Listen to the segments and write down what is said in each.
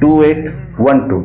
2812,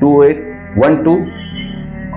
2812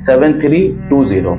7320।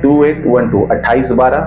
2812 2812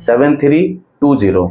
7320।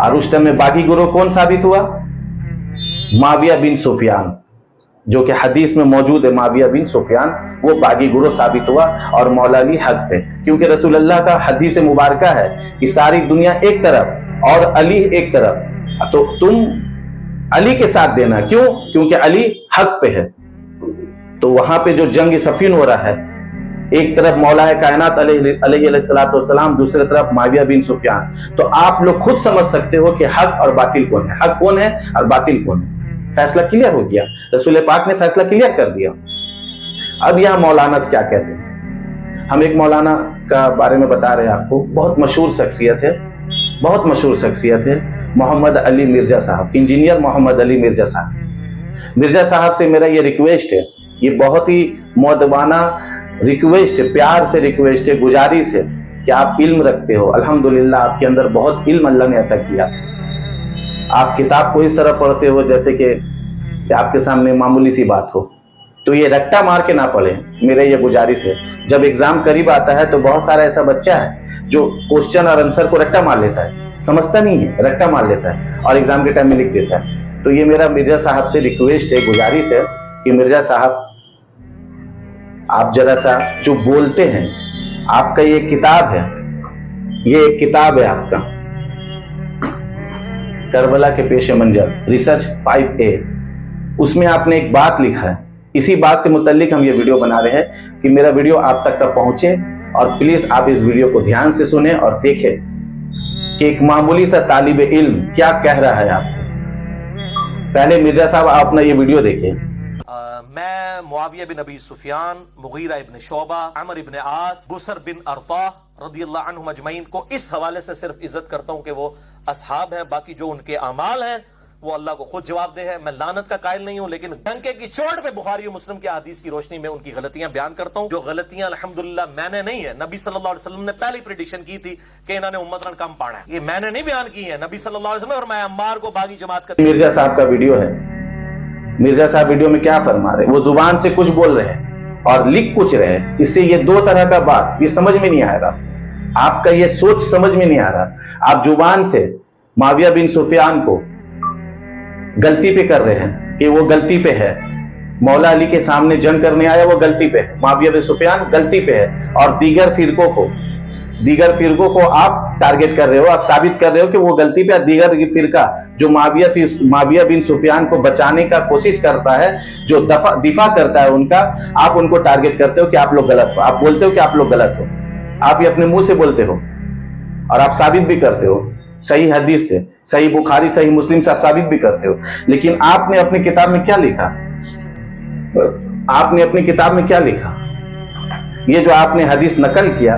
اور اس ٹائم میں باغی گروہ کون ثابت ہوا؟ معاویہ بن سفیان، جو کہ حدیث میں موجود ہے، معاویہ بن سفیان وہ باغی گروہ ثابت ہوا اور مولا علی حق پہ، کیونکہ رسول اللہ کا حدیث مبارکہ ہے کہ ساری دنیا ایک طرف اور علی ایک طرف، تو تم علی کے ساتھ دینا، کیوں؟ کیونکہ علی حق پہ ہے۔ تو وہاں پہ جو جنگ صفین ہو رہا ہے، ایک طرف مولا کائنات علیہ السلام، دوسری طرف معاویہ بن سفیان، تو آپ لوگ خود سمجھ سکتے ہو کہ حق اور باطل کون ہے، حق کون ہے اور باطل کون ہے۔ فیصلہ کلیئر ہو گیا، رسول پاک نے فیصلہ کلیئر کر دیا۔ اب یہاں مولانا کیا کہتے ہیں؟ ہم ایک مولانا کا بارے میں بتا رہے ہیں آپ کو، بہت مشہور شخصیت ہے، بہت مشہور شخصیت ہے، محمد علی مرزا صاحب، انجینئر محمد علی مرزا صاحب۔ مرزا صاحب سے میرا یہ ریکویسٹ ہے، یہ بہت ہی مؤدبانہ ریکویسٹ ہے، پیار سے ریکویسٹ ہے، گزارش ہے کہ آپ علم رکھتے ہو، الحمدللہ آپ کے اندر بہت علم اللہ نے عطا کیا۔ آپ کتاب کو اس طرح پڑھتے ہو جیسے کہ آپ کے سامنے معمولی سی بات ہو، تو یہ رٹا مار کے نہ پڑھیں، میرے یہ گزارش ہے۔ جب ایگزام قریب آتا ہے تو بہت سارا ایسا بچہ ہے جو کوشچن اور آنسر کو رٹا مار لیتا ہے، سمجھتا نہیں ہے، رٹا مار لیتا ہے اور ایگزام کے ٹائم میں لکھ دیتا ہے۔ تو یہ میرا مرزا صاحب سے ریکویسٹ ہے، گزارش ہے کہ مرزا صاحب آپ ذرا سا جو بولتے ہیں، آپ کا یہ کتاب ہے، یہ ایک کتاب ہے آپ کا، کربلا کے پیش منظر ریسرچ 5A، اس میں آپ نے ایک بات لکھا ہے، اسی بات سے متعلق ہم یہ ویڈیو بنا رہے ہیں کہ میرا ویڈیو آپ تک کا پہنچے، اور پلیز آپ اس ویڈیو کو دھیان سے سنیں اور دیکھیں کہ ایک معمولی سا طالب علم کیا کہہ رہا ہے آپ کو۔ پہلے مرزا صاحب آپ نے یہ ویڈیو دیکھیں۔ میں معاویہ بن ابی سفیان، مغیرہ ابن شعبہ، عمر ابن عاص، بسر بن ارطاہ رضی اللہ عنہم اجمعین کو اس حوالے سے صرف عزت کرتا ہوں کہ وہ اصحاب ہیں، باقی جو ان کے اعمال ہیں وہ اللہ کو خود جواب دہ ہے۔ میں لعنت کا قائل نہیں ہوں، لیکن ڈنکے کی چوٹ پہ بخاری و مسلم کے حدیث کی روشنی میں ان کی غلطیاں بیان کرتا ہوں، جو غلطیاں الحمدللہ میں نے نہیں ہے، نبی صلی اللہ علیہ وسلم نے پہلی پریڈکشن کی تھی کہ انہوں نے امت کم پانا ہے، یہ میں نے نہیں بیان کی ہے، نبی صلی اللہ علیہ وسلم اور میں عمار کو باغی جماعت کا۔ مرزا صاحب کا ویڈیو ہے، مرزا صاحب ویڈیو میں کیا فرما رہے ہیں؟ وہ زبان سے کچھ بول رہے ہیں اور لکھ کچھ رہے ہیں، اس سے یہ دو طرح کا بات، یہ سمجھ میں نہیں آ رہا، آپ کا یہ سوچ سمجھ میں نہیں آ رہا۔ آپ زبان سے معاویہ بن سفیان کو غلطی پہ کر رہے ہیں کہ وہ غلطی پہ ہے، مولا علی کے سامنے جنگ کرنے آیا وہ غلطی پہ ہے، معاویہ بن سفیان غلطی پہ ہے، اور دیگر فرقوں کو آپ ٹارگٹ کر رہے ہو، آپ ثابت کر رہے ہو کہ وہ غلطی پہ، دیگر فرقہ جو معاویہ بن سفیان کو بچانے کا کوشش کرتا ہے، جو دفاع کرتا ہے ان کا، آپ ان کو ٹارگٹ کرتے ہو کہ آپ لوگ غلط ہو، آپ بولتے ہو کہ آپ لوگ غلط ہو، آپ یہ اپنے منہ سے بولتے ہو اور آپ ثابت بھی کرتے ہو صحیح حدیث سے، صحیح بخاری صحیح مسلم سے آپ ثابت بھی کرتے ہو، لیکن آپ نے اپنی کتاب میں کیا لکھا؟ آپ نے اپنی کتاب میں کیا لکھا؟ یہ جو آپ نے حدیث نقل کیا،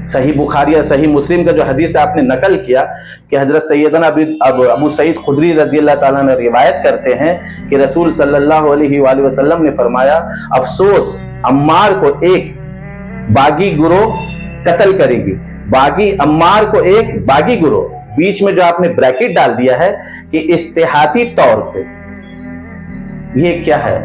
صحیح بخاری یا صحیح مسلم کا جو حدیث آپ نے نقل کیا کہ حضرت سیدنا ابو سعید خدری رضی اللہ تعالیٰ نے روایت کرتے ہیں کہ رسول صلی اللہ علیہ وآلہ وسلم نے فرمایا، افسوس عمار کو ایک باغی گروہ قتل کرے گی، عمار کو ایک باغی گروہ، بیچ میں جو آپ نے بریکٹ ڈال دیا ہے کہ استحاتی طور پہ، یہ کیا ہے؟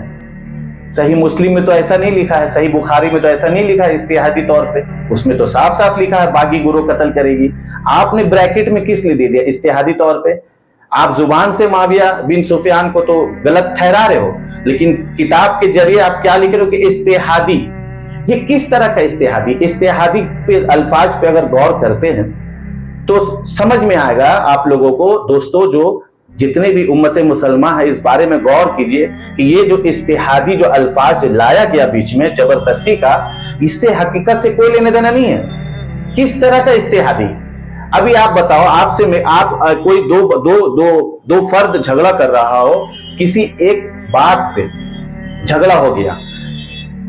صحیح مسلم میں تو ایسا نہیں لکھا ہے، صحیح بخاری میں تو ایسا نہیں لکھا ہے استحاتی طور پہ، اس میں تو صاف صاف لکھا ہے باغی گروہ قتل کرے گی، آپ نے بریکٹ میں کس لیے دے دیا استحاتی طور پہ؟ آپ زبان سے معاویہ بن سفیان کو تو غلط ٹھہرا رہے ہو، لیکن کتاب کے ذریعے آپ کیا لکھ رہے ہو کہ استحادی، یہ کس طرح کا استحادی پہ الفاظ پہ اگر غور کرتے ہیں تو سمجھ میں آئے گا آپ لوگوں کو۔ دوستو، جو جتنے بھی امت مسلمہ ہے اس بارے میں غور کیجئے کہ یہ جو استحادی جو الفاظ لایا گیا بیچ میں زبردستی کا، اس سے حقیقت سے کوئی لینے دینا نہیں ہے۔ کس طرح کا استحادی؟ ابھی آپ بتاؤ، آپ سے کوئی دو فرد جھگڑا کر رہا ہو، کسی ایک بات پہ جھگڑا ہو گیا،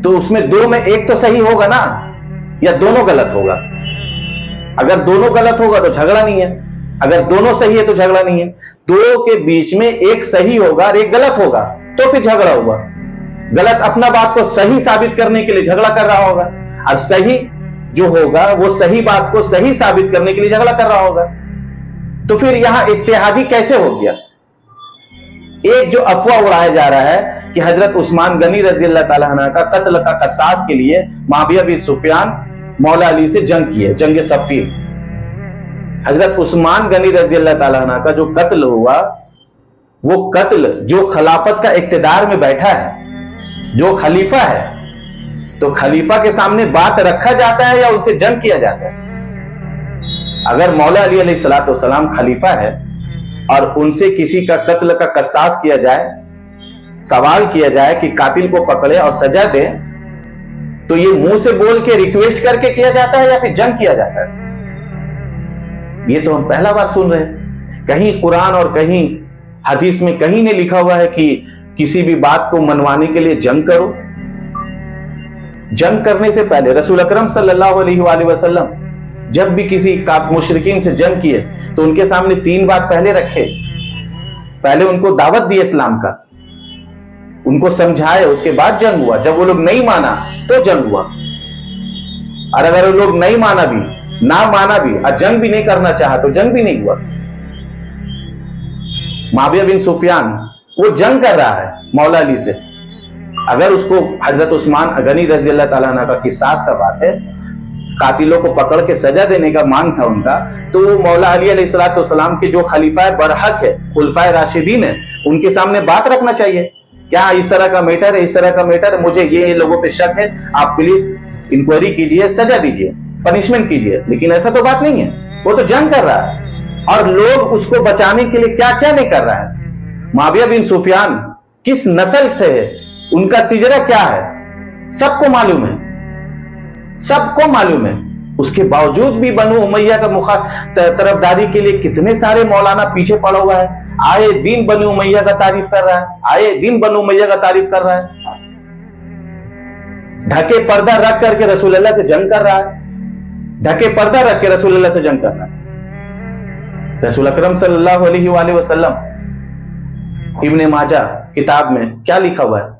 تو اس میں دو میں ایک تو صحیح ہوگا نا، یا دونوں غلط ہوگا؟ اگر دونوں غلط ہوگا تو جھگڑا نہیں ہے، اگر دونوں صحیح ہے تو جھگڑا نہیں ہے۔ دو کے بیچ میں ایک صحیح ہوگا اور ایک غلط ہوگا تو پھر جھگڑا ہوگا۔ غلط اپنا بات کو صحیح ثابت کرنے کے لیے جھگڑا کر رہا ہوگا، اور صحیح جو ہوگا وہ صحیح بات کو صحیح ثابت کرنے کے لیے جھگڑا کر رہا ہوگا۔ تو پھر یہاں استحادی کیسے ہو گیا؟ ایک جو افواہ اڑایا جا رہا ہے کہ حضرت عثمان غنی رضی اللہ تعالیٰ عنہ کا قتل کا قصاص کے لیے معاویہ بن سفیان مولا علی سے جنگ کی ہے، جنگ صفین۔ حضرت عثمان غنی رضی اللہ تعالیٰ عنہ کا جو قتل ہوا، وہ قتل جو خلافت کا اقتدار میں بیٹھا ہے، جو خلیفہ ہے، تو خلیفہ کے سامنے بات رکھا جاتا ہے یا ان سے جنگ کیا جاتا ہے؟ اگر مولا علی علیہ الصلوۃ والسلام خلیفہ ہے اور ان سے کسی کا قتل کا قصاص کیا جائے، سوال کیا جائے کہ قاتل کو پکڑے اور سزا دے، تو یہ منہ سے بول کے ریکویسٹ کر کے کیا جاتا ہے یا پھر جنگ کیا جاتا ہے؟ یہ تو ہم پہلا بار سن رہے ہیں. کہیں قرآن اور کہیں حدیث میں کہیں نہیں لکھا ہوا ہے کہ کسی بھی بات کو منوانے کے لیے جنگ کرو. جنگ کرنے سے پہلے رسول اکرم صلی اللہ علیہ وآلہ وسلم جب بھی کسی مشرکین سے جنگ کیے تو ان کے سامنے 3 بات پہلے رکھے. پہلے ان کو دعوت دی اسلام کا، ان کو سمجھائے، اس کے بعد جنگ ہوا. جب وہ لوگ نہیں مانا تو جنگ ہوا، اور اگر وہ لوگ نہیں مانا بھی، نہ مانا بھی اور جنگ بھی نہیں کرنا چاہا تو جنگ بھی نہیں ہوا. معاویہ بن سفیان وہ جنگ کر رہا ہے مولا علی سے. اگر اس کو حضرت عثمان غنی رضی اللہ تعالیٰ عنہ کا قصاص کا بات ہے، قاتلوں کو پکڑ کے سزا دینے کا مانگ تھا ان کا، تو وہ مولا علی علیہ الصلوۃ والسلام کے جو خلیفہ برحق ہے، خلفائے راشدین ہیں، ان کے سامنے بات رکھنا چاہیے. کیا اس طرح کا میٹر ہے، اس طرح کا میٹر ہے، مجھے یہ لوگوں پہ شک ہے، آپ پلیز انکوائری کیجئے، سزا دیجئے، پنشمنٹ کیجئے. لیکن ایسا تو بات نہیں ہے. وہ تو جنگ کر رہا ہے اور لوگ اس کو بچانے کے لیے کیا کیا نہیں کر رہا ہے. معاویہ بن سفیان کس نسل سے ہے، ان کا سجرہ کیا ہے، سب کو معلوم ہے، سب کو معلوم ہے. اس کے باوجود بھی بنو امیہ کا طرفداری کے لیے کتنے سارے مولانا پیچھے پڑا ہوا ہے. آئے دن بنو امیہ کا تعریف کر رہا ہے، آئے دن بنو امیہ کا تعریف کر رہا ہے، ڈھکے پردہ رکھ کر کے رسول اللہ سے جنگ کر رہا ہے، ڈھکے پردہ رکھ کے رسول اللہ سے جنگ کر رہا ہے. رسول اکرم صلی اللہ علیہ وآلہ وسلم ابن ماجہ کتاب میں کیا لکھا ہوا ہے؟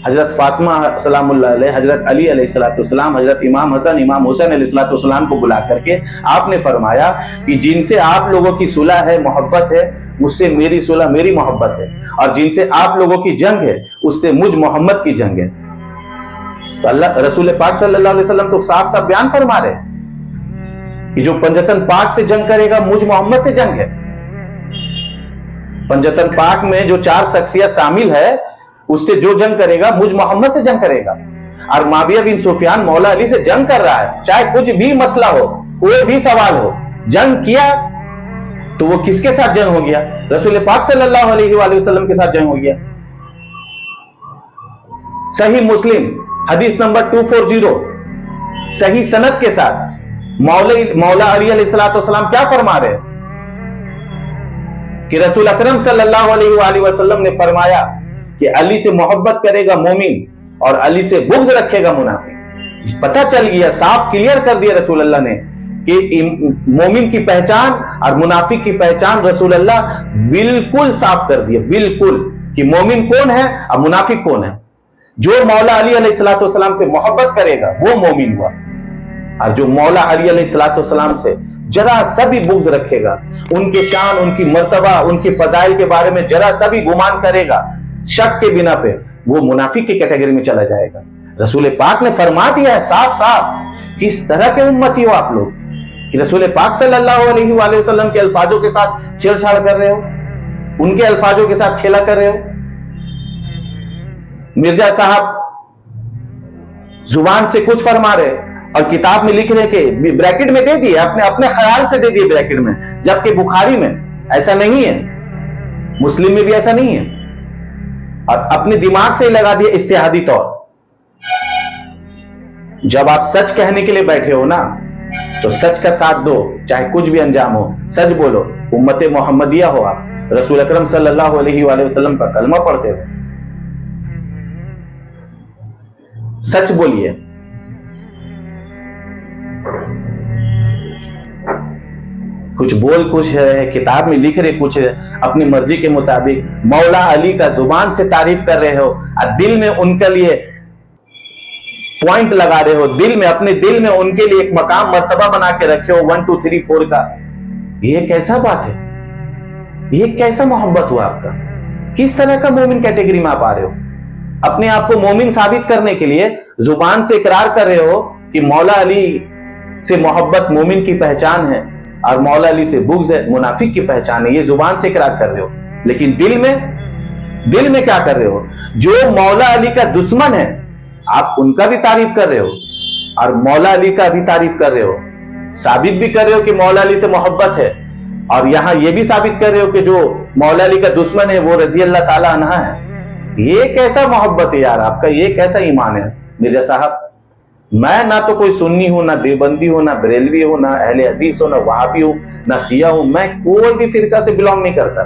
حضرت فاطمہ سلام اللہ علیہ، حضرت علی علیہ الصلوۃ والسلام، حضرت امام حسن امام حسین علیہ الصلوۃ والسلام کو بلا کر کے آپ نے فرمایا کہ جن سے آپ لوگوں کی صلح ہے، محبت ہے، مجھ سے میری صلح، میری محبت ہے، اور جن سے آپ لوگوں کی جنگ ہے، اس سے مجھ محمد کی جنگ ہے. تو اللہ رسول پاک صلی اللہ علیہ وسلم تو صاف صاف بیان فرما رہے کہ جو پنجتن پاک سے جنگ کرے گا مجھ محمد سے جنگ ہے. پنجتن پاک میں جو 4 شخصیت شامل ہے، اس سے جو جنگ کرے گا مجھ محمد سے جنگ کرے گا. اور معاویہ بن سفیان مولا علی سے جنگ کر رہا ہے، چاہے کچھ بھی مسئلہ ہو، کوئی بھی سوال ہو، جنگ کیا تو وہ کس کے ساتھ جنگ ہو گیا؟ رسول پاک صلی اللہ علیہ وآلہ وسلم کے ساتھ جنگ ہو گیا. صحیح مسلم حدیث نمبر 240 صحیح سند کے ساتھ مولا علی علیہ الصلوۃ والسلام کیا فرما رہے ہیں کہ رسول اکرم صلی اللہ علیہ وآلہ وسلم نے فرمایا کہ علی سے محبت کرے گا مومن اور علی سے بغض رکھے گا منافق. پتہ چل گیا، صاف کلیئر کر دیا رسول اللہ نے کہ مومن کی پہچان اور منافق کی پہچان رسول اللہ بالکل صاف کر دیا، بالکل، کہ مومن کون ہے اور منافق کون ہے. جو مولا علی علیہ الصلوۃ والسلام سے محبت کرے گا وہ مومن ہوا، اور جو مولا علی علیہ الصلوۃ والسلام سے ذرا سا بھی بغض رکھے گا، ان کے شان، ان کی مرتبہ، ان کی فضائل کے بارے میں ذرا سا بھی گمان کرے گا شک کے بنا پہ، وہ منافق کی کیٹیگری میں چلا جائے گا. رسول پاک نے فرما دیا ہے صاف صاف. کس طرح کے امتی ہو آپ لوگ کہ رسول پاک صلی اللہ علیہ وآلہ وسلم کے الفاظوں کے ساتھ چھیڑ چھاڑ کر رہے ہو، ان کے الفاظوں کے ساتھ کھیلا کر رہے ہو. مرزا صاحب زبان سے کچھ فرما رہے اور کتاب میں لکھ رہے کہ بریکٹ میں دے دیے، اپنے خیال سے دے دیے بریکٹ میں، جبکہ بخاری میں ایسا نہیں ہے، مسلم میں بھی ایسا نہیں ہے، اور اپنے دماغ سے لگا دیا اجتہادی طور. جب آپ سچ کہنے کے لیے بیٹھے ہو نا تو سچ کا ساتھ دو، چاہے کچھ بھی انجام ہو، سچ بولو. امت محمدیہ ہو، آپ رسول اکرم صلی اللہ علیہ وآلہ وسلم کا کلمہ پڑھتے ہو، سچ بولیے. کچھ بول کچھ ہے، کتاب میں لکھ رہے کچھ ہے، اپنی مرضی کے مطابق مولا علی کا زبان سے تعریف کر رہے ہو اور دل میں ان کے لیے پوائنٹ لگا رہے ہو، دل میں، اپنے دل میں ان کے لیے ایک مقام مرتبہ بنا کے رکھے ہو 1 2 3 4 کا. یہ کیسا بات ہے؟ یہ کیسا محبت ہوا آپ کا؟ کس طرح کا مومن کیٹیگری میں آپ آ رہے ہو؟ اپنے آپ کو مومن ثابت کرنے کے لیے زبان سے اقرار کر رہے ہو کہ مولا علی سے محبت مومن کی پہچان ہے، اور مولا علی سے بغض ہے، منافق کی پہچان ہے. یہ زبان سے اقرار کر رہے ہو، لیکن دل میں کیا کر رہے ہو؟ جو مولا علی کا دشمن ہے آپ ان کا بھی تعریف کر رہے ہو اور مولا علی کا بھی تعریف کر رہے ہو. ثابت بھی کر رہے ہو کہ مولا علی سے محبت ہے، اور یہاں یہ بھی ثابت کر رہے ہو کہ جو مولا علی کا دشمن ہے وہ رضی اللہ تعالی عنہ ہے. یہ کیسا محبت ہے یار آپ کا؟ یہ کیسا ایمان ہے مرزا صاحب؟ میں نہ تو کوئی سنی ہوں، نہ دیوبندی ہوں، نہ بریلوی ہوں، نہ اہل حدیث ہوں، نہ وہابی ہوں، نہ شیعہ ہوں. میں کوئی بھی فرقہ سے بلونگ نہیں کرتا،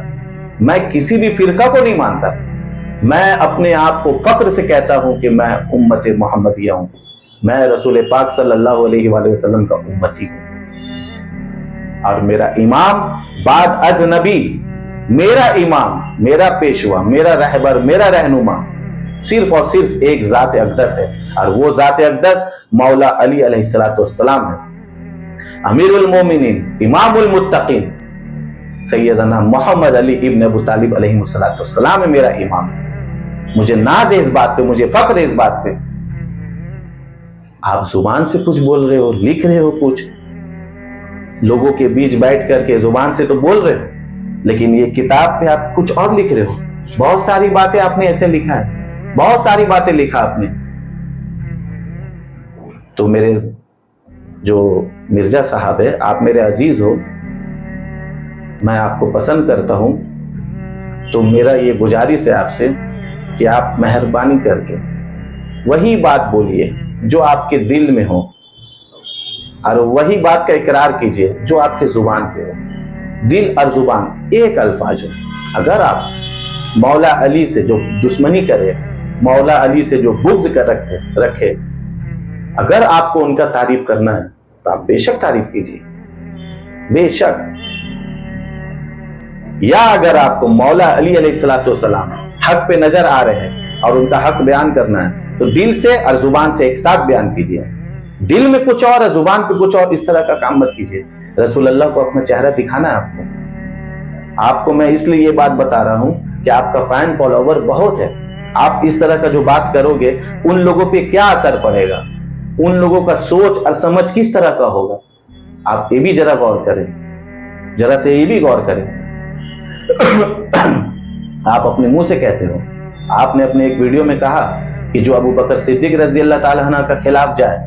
میں کسی بھی فرقہ کو نہیں مانتا. میں اپنے آپ کو فخر سے کہتا ہوں کہ میں امت محمدیہ ہوں، میں رسول پاک صلی اللہ علیہ وآلہ وسلم کا امتی ہوں. اور میرا امام بعد از نبی، میرا امام، میرا پیشوا، میرا رہبر، میرا رہنما صرف اور صرف ایک ذات اقدس ہے، اور وہ ذات اقدس مولا علی علیہ السلام ہے. امیر المومنین، امام المتقین سیدنا محمد علی ابن ابو طالب علیہ السلام ہے میرا امام. مجھے ناز ہے اس بات پہ، مجھے فخر ہے اس بات پہ. آپ زبان سے کچھ بول رہے ہو، لکھ رہے ہو کچھ، لوگوں کے بیچ بیٹھ کر کے زبان سے تو بول رہے ہو، لیکن یہ کتاب پہ آپ کچھ اور لکھ رہے ہو. بہت ساری باتیں آپ نے ایسے لکھا ہے، بہت ساری باتیں لکھا آپ نے. تو میرے جو مرزا صاحب ہے، آپ میرے عزیز ہو، میں آپ کو پسند کرتا ہوں، تو میرا یہ گزارش ہے آپ سے کہ آپ مہربانی کر کے وہی بات بولیے جو آپ کے دل میں ہو، اور وہی بات کا اقرار کیجئے جو آپ کے زبان پہ ہو. دل اور زبان ایک الفاظ ہو. اگر آپ مولا علی سے جو دشمنی کرے، مولا علی سے جو بغض کر رکھے، اگر آپ کو ان کا تعریف کرنا ہے تو آپ بے شک تعریف کیجئے، بے شک. یا اگر آپ کو مولا علی علیہ السلام حق پہ نظر آ رہے ہیں اور ان کا حق بیان کرنا ہے تو دل سے اور زبان سے ایک ساتھ بیان کیجئے. دل میں کچھ اور زبان پہ کچھ اور، اس طرح کا کام مت کیجئے. رسول اللہ کو اپنا چہرہ دکھانا ہے آپ کو میں اس لیے یہ بات بتا رہا ہوں کہ آپ کا فین فالوور بہت ہے. آپ اس طرح کا جو بات کرو گے ان لوگوں پہ کیا اثر پڑے گا، ان لوگوں کا سوچ اور سمجھ کس طرح کا ہوگا. آپ یہ بھی ذرا غور کریں، ذرا سے یہ بھی غور کریں. آپ اپنے منہ سے کہتے ہو، آپ نے اپنے ایک ویڈیو میں کہا کہ جو ابو بکر صدیق رضی اللہ تعالی عنہ کا خلاف جائے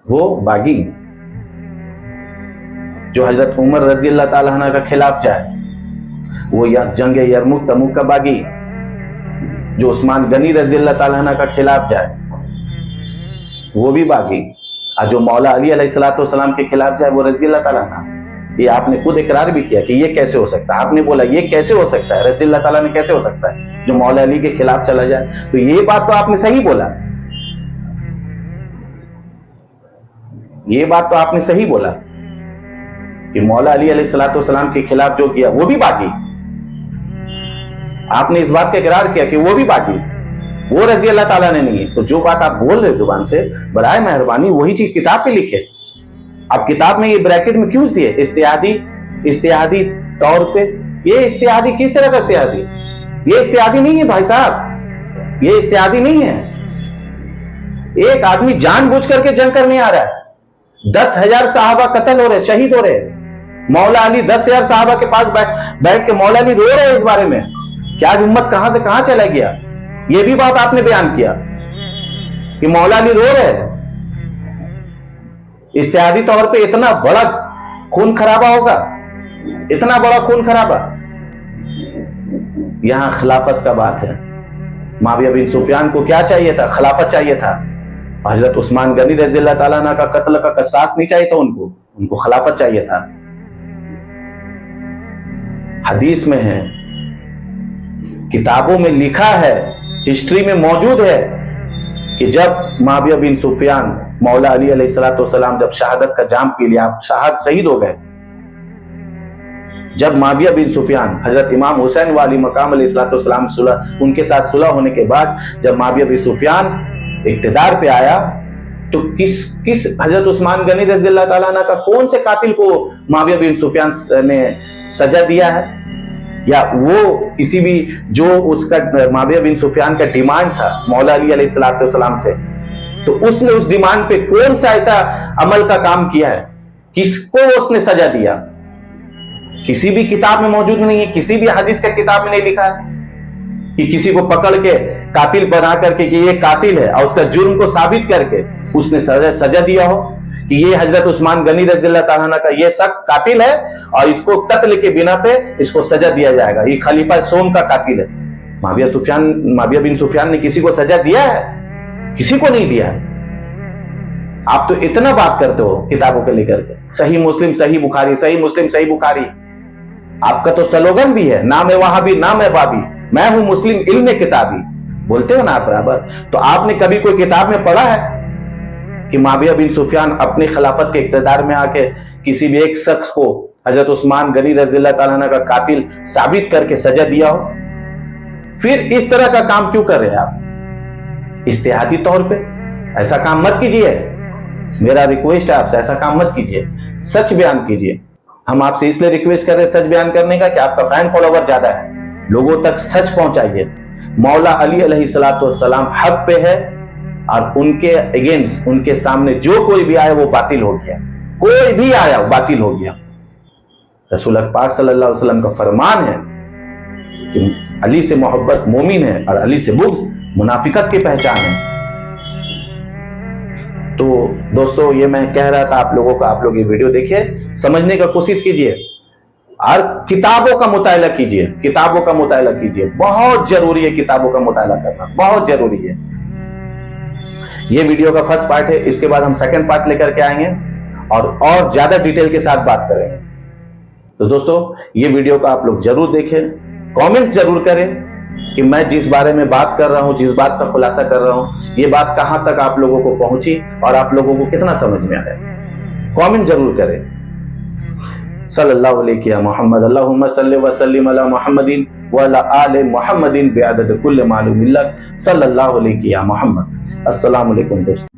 وہ باغی، جو حضرت عمر رضی اللہ تعالی عنہ کا خلاف جائے وہ جنگ یرموک تموک کا باغی، جو عثمان غنی رضی اللہ تعالی عنہ کا خلاف جائے وہ بھی باغی، اور جو مولا علی علیہ السلام کے خلاف جائے وہ رضی اللہ تعالی عنہ. یہ آپ نے خود اقرار بھی کیا کہ یہ کیسے ہو سکتا ہے. آپ نے بولا یہ کیسے ہو سکتا ہے، رضی اللہ تعالیٰ نے کیسے ہو سکتا ہے جو مولا علی کے خلاف چلا جائے. تو یہ بات تو آپ نے صحیح بولا، یہ بات تو آپ نے صحیح بولا کہ مولا علی علیہ السلام کے خلاف جو کیا وہ بھی باغی. آپ نے اس بات کا اقرار کیا کہ وہ بھی باغی، وہ رضی اللہ تعالیٰ نے نہیں ہے. تو جو بات آپ بول رہے زبان سے، برائے مہربانی وہی چیز کتاب پہ لکھے. اب کتاب میں یہ بریکٹ میں کیوں دیے استحادی طور پہ؟ یہ استحادی کس طرح کا استحادی؟ یہ استحادی نہیں ہے بھائی صاحب، یہ استحادی نہیں ہے. ایک آدمی جان بوجھ کر کے جنگ کرنے آ رہا ہے، 10,000 صحابہ قتل ہو رہے، شہید ہو رہے. مولا علی 10,000 صحابہ کے پاس بیٹھ کے مولا علی رو رہے اس بارے میں کہ آج امت کہاں سے کہاں چلا گیا. یہ بھی بات آپ نے بیان کیا کہ مولا علی رو رہے. استحادی طور پہ اتنا بڑا خون خرابہ ہوگا، اتنا بڑا خون خرابہ. یہاں خلافت کا بات ہے. معاویہ بن سفیان کو کیا چاہیے تھا؟ خلافت چاہیے تھا. حضرت عثمان غنی رضی اللہ تعالیٰ عنہ کا قتل کا قصاص نہیں چاہیے تھا، ان کو خلافت چاہیے تھا. حدیث میں ہے، کتابوں میں لکھا ہے، ہسٹری میں موجود ہے کہ جب معاویہ بن سفیان مولا علی علیہ السلام جب شہادت کا جام پی لیا، شہید ہو گئے. جب معاویہ بن سفیان حضرت امام حسین والی مقام علیہ السلام ان کے ساتھ صلح ہونے کے بعد جب معاویہ بن سفیان اقتدار پہ آیا تو کس حضرت عثمان غنی رضی اللہ تعالیٰ عنہ کا کون سے قاتل کو معاویہ بن سفیان نے سزا دیا ہے؟ یا وہ کسی بھی جو اس کا معاویہ بن سفیان کا ڈیمانڈ تھا مولا علی علیہ السلام سے تو اس نے اس ڈیمانڈ پہ کون سا ایسا عمل کا کام کیا ہے؟ کس کو اس نے سزا دیا؟ کسی بھی کتاب میں موجود نہیں ہے، کسی بھی حدیث کا کتاب میں نہیں لکھا ہے کہ کسی کو پکڑ کے قاتل بنا کر کے کہ یہ قاتل ہے اور اس کا جرم کو ثابت کر کے اس نے سزا دیا ہو کہ یہ حضرت عثمان غنی رضی اللہ تعالیٰ عنہ کا یہ شخص قاتل ہے اور اس کو قتل کے بنا پہ اس کو سزا دیا جائے گا، یہ خلیفہ سوم کا قاتل ہے۔ معاویہ بن سفیان نے کسی کو سزا دیا ہے؟ کسی کو نہیں دیا ہے۔ آپ تو اتنا بات کرتے ہو کتابوں کے لے کر کے، صحیح مسلم صحیح بخاری، صحیح مسلم صحیح بخاری، آپ کا تو سلوگن بھی ہے، نام ہے وہابی نام ہے بابی، میں ہوں مسلم علم کتابی، بولتے ہو نا آپ برابر۔ تو آپ نے کبھی کوئی کتاب میں پڑھا ہے کہ معاویہ بن سفیان اپنی خلافت کے اقتدار میں آ کے کسی بھی ایک شخص کو حضرت عثمان غنی رضی اللہ تعالیٰ عنہ کا قاتل ثابت کر کے سزا دیا ہو؟ پھر اس طرح کا کام کیوں کر رہے ہیں آپ؟ اجتہادی طور پہ ایسا کام مت کیجیے، میرا ریکویسٹ ہے آپ سے، ایسا کام مت کیجیے، سچ بیان کیجیے۔ ہم آپ سے اس لیے ریکویسٹ کر رہے ہیں سچ بیان کرنے کا کہ آپ کا فین فالوور زیادہ ہے، لوگوں تک سچ پہنچائیے۔ مولا علی علیہ الصلوۃ والسلام حق پہ ہے اور ان کے اگینسٹ، ان کے سامنے جو کوئی بھی آیا وہ باطل ہو گیا، کوئی بھی آیا وہ باطل ہو گیا۔ رسول پاک صلی اللہ علیہ وسلم کا فرمان ہے کہ علی سے محبت مومن ہے اور علی سے بغض منافقت کی پہچان ہے۔ تو دوستو یہ میں کہہ رہا تھا آپ لوگوں کو، آپ لوگ یہ ویڈیو دیکھیے، سمجھنے کا کوشش کیجیے اور کتابوں کا مطالعہ کیجیے، کتابوں کا مطالعہ کیجیے، بہت ضروری ہے کتابوں کا مطالعہ کرنا، بہت ضروری ہے۔ یہ ویڈیو کا فرسٹ پارٹ ہے، اس کے بعد ہم سیکنڈ پارٹ لے کر کے آئیں گے اور زیادہ ڈیٹیل کے ساتھ بات کریں گے۔ تو دوستو یہ ویڈیو کا آپ لوگ ضرور دیکھیں، کامنٹ ضرور کریں کہ میں جس بارے میں بات کر رہا ہوں، جس بات کا خلاصہ کر رہا ہوں، یہ بات کہاں تک آپ لوگوں کو پہنچی اور آپ لوگوں کو کتنا سمجھ میں آیا، کامنٹ ضرور کریں۔ صلی اللہ علیہ محمد، اللہم صلی وسلم علی محمد وعلی آل محمد بعدد کل معلوم لک، صلی اللہ علیہ محمد۔ السلام علیکم دوستو۔